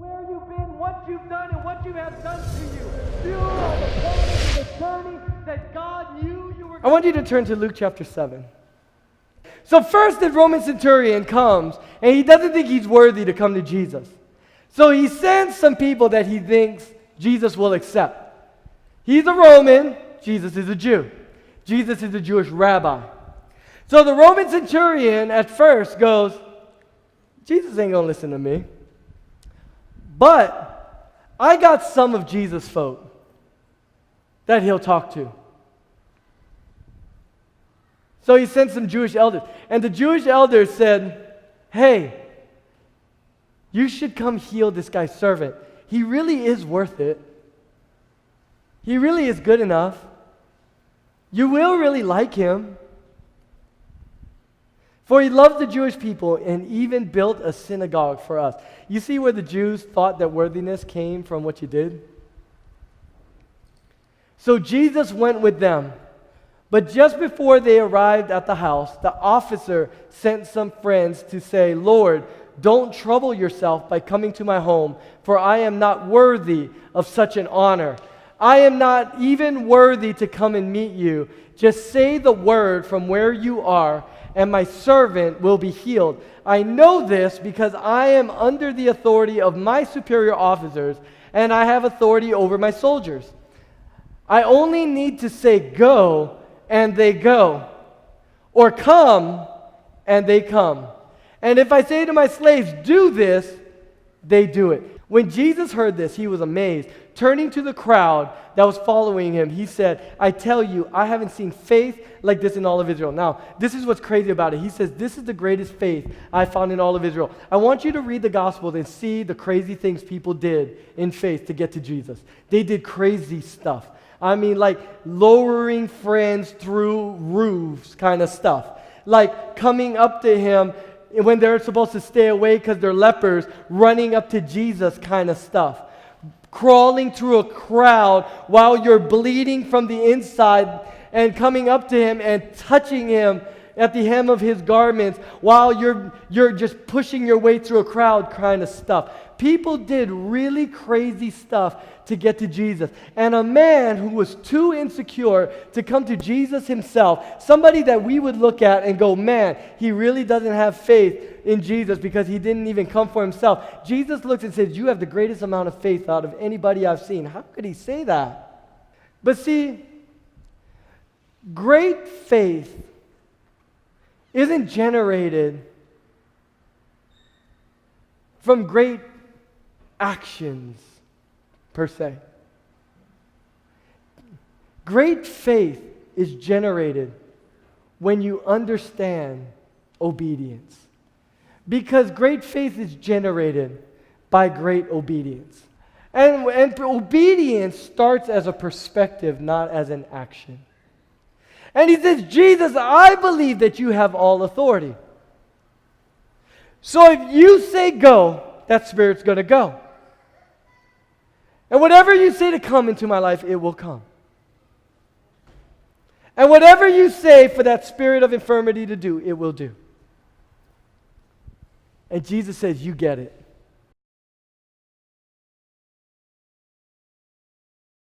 where you've been, what you've done, and what you have done to you. You are the promise of the journey that God knew you were. I want you to turn to Luke chapter 7. So first the Roman centurion comes, and he doesn't think he's worthy to come to Jesus. So he sends some people that he thinks Jesus will accept. He's a Roman, Jesus is a Jew. Jesus is a Jewish rabbi. So the Roman centurion at first goes, Jesus ain't gonna listen to me. But I got some of Jesus' folk that he'll talk to. So he sent some Jewish elders. And the Jewish elders said, hey, you should come heal this guy's servant. He really is worth it. He really is good enough. You will really like him. For he loved the Jewish people and even built a synagogue for us. You see where the Jews thought that worthiness came from what you did? So Jesus went with them. But just before they arrived at the house, the officer sent some friends to say, Lord, don't trouble yourself by coming to my home, for I am not worthy of such an honor. I am not even worthy to come and meet you. Just say the word from where you are, and my servant will be healed. I know this because I am under the authority of my superior officers, and I have authority over my soldiers. I only need to say go, and they go, or come, and they come. And if I say to my slaves, do this, they do it. When Jesus heard this, he was amazed. Turning to the crowd that was following him, he said, I tell you, I haven't seen faith like this in all of Israel. Now, this is what's crazy about it. He says, this is the greatest faith I found in all of Israel. I want you to read the Gospels and see the crazy things people did in faith to get to Jesus. They did crazy stuff. I mean, like lowering friends through roofs kind of stuff. Like coming up to him when they're supposed to stay away because they're lepers, running up to Jesus kind of stuff. Crawling through a crowd while you're bleeding from the inside and coming up to him and touching him at the hem of his garments while you're just pushing your way through a crowd kind of stuff. People did really crazy stuff to get to Jesus. And a man who was too insecure to come to Jesus himself, somebody that we would look at and go, man, he really doesn't have faith in Jesus because he didn't even come for himself. Jesus looks and says, you have the greatest amount of faith out of anybody I've seen. How could he say that? But see, great faith isn't generated from great actions per se. Great faith is generated when you understand obedience. Because great faith is generated by great obedience. And obedience starts as a perspective, not as an action. And he says, Jesus, I believe that you have all authority. So if you say go, that spirit's going to go. And whatever you say to come into my life, it will come. And whatever you say for that spirit of infirmity to do, it will do. And Jesus says, you get it.